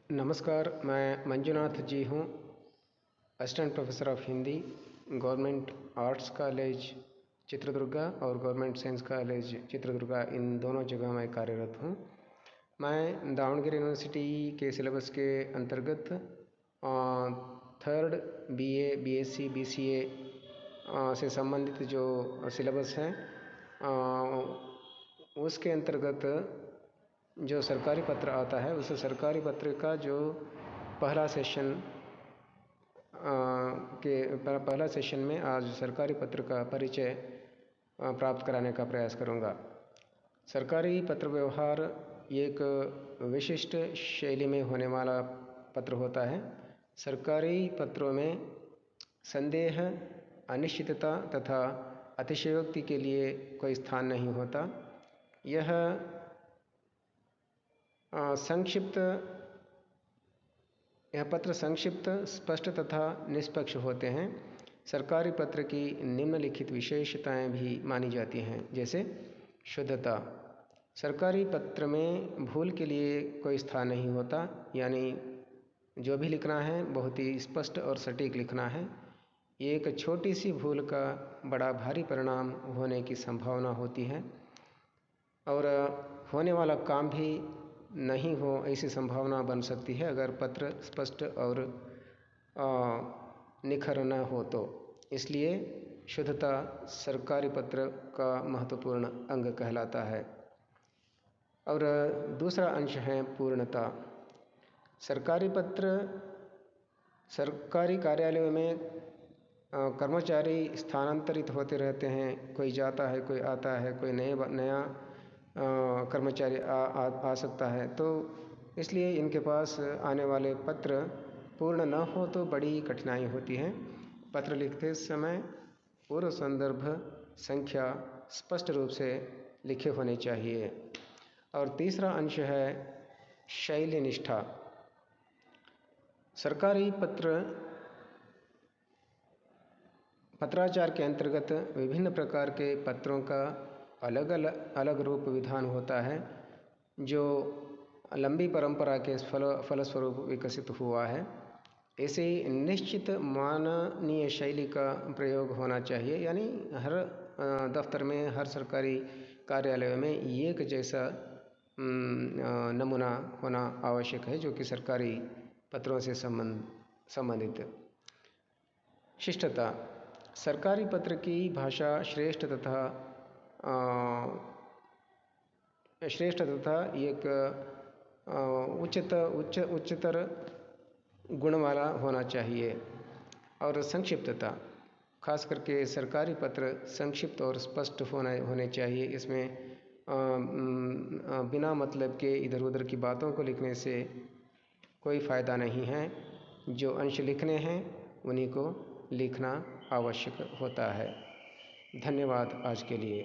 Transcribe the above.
नमस्कार, मैं मंजुनाथ जी हूँ, assistant professor of Hindi, government arts college Chitradurga और गवर्नमेंट साइंस कॉलेज चित्रदुर्गा, इन दोनों जगह मैं कार्यरत हूँ। मैं दावणगेरे यूनिवर्सिटी के सिलेबस के अंतर्गत थर्ड बीए, बीएससी, बीसीए से संबंधित जो सिलेबस है उसके अंतर्गत जो सरकारी पत्र आता है, उस सरकारी पत्र का जो पहला सेशन में आज सरकारी पत्र का परिचय प्राप्त कराने का प्रयास करूँगा। सरकारी पत्र व्यवहार एक विशिष्ट शैली में होने वाला पत्र होता है। सरकारी पत्रों में संदेह, अनिश्चितता तथा अतिशयोक्ति के लिए कोई स्थान नहीं होता। यह पत्र संक्षिप्त, स्पष्ट तथा निष्पक्ष होते हैं। सरकारी पत्र की निम्नलिखित विशेषताएं भी मानी जाती हैं, जैसे शुद्धता। सरकारी पत्र में भूल के लिए कोई स्थान नहीं होता, यानी जो भी लिखना है बहुत ही स्पष्ट और सटीक लिखना है। एक छोटी सी भूल का बड़ा भारी परिणाम होने की संभावना होती है और होने वाला काम भी नहीं हो, ऐसी संभावना बन सकती है अगर पत्र स्पष्ट और निखर न हो तो। इसलिए शुद्धता सरकारी पत्र का महत्वपूर्ण अंग कहलाता है। और दूसरा अंश है पूर्णता। सरकारी पत्र, सरकारी कार्यालयों में कर्मचारी स्थानांतरित होते रहते हैं, कोई जाता है, कोई आता है, कोई नया कर्मचारी आ सकता है, तो इसलिए इनके पास आने वाले पत्र पूर्ण न हो तो बड़ी कठिनाई होती है। पत्र लिखते समय पूर्व संदर्भ संख्या स्पष्ट रूप से लिखे होने चाहिए। और तीसरा अंश है शैली निष्ठा। सरकारी पत्राचार के अंतर्गत विभिन्न प्रकार के पत्रों का अलग रूप विधान होता है, जो लंबी परंपरा के फलस्वरूप विकसित हुआ है। ऐसे निश्चित माननीय शैली का प्रयोग होना चाहिए, यानी हर दफ्तर में, हर सरकारी कार्यालय में एक जैसा नमूना होना आवश्यक है, जो कि सरकारी पत्रों से संबंधित। शिष्टता। सरकारी पत्र की भाषा श्रेष्ठ तथा एक उच्चतर गुण वाला होना चाहिए। और संक्षिप्तता, खास करके सरकारी पत्र संक्षिप्त और स्पष्ट होने चाहिए। इसमें बिना मतलब के इधर उधर की बातों को लिखने से कोई फ़ायदा नहीं है। जो अंश लिखने हैं उन्हीं को लिखना आवश्यक होता है। धन्यवाद आज के लिए।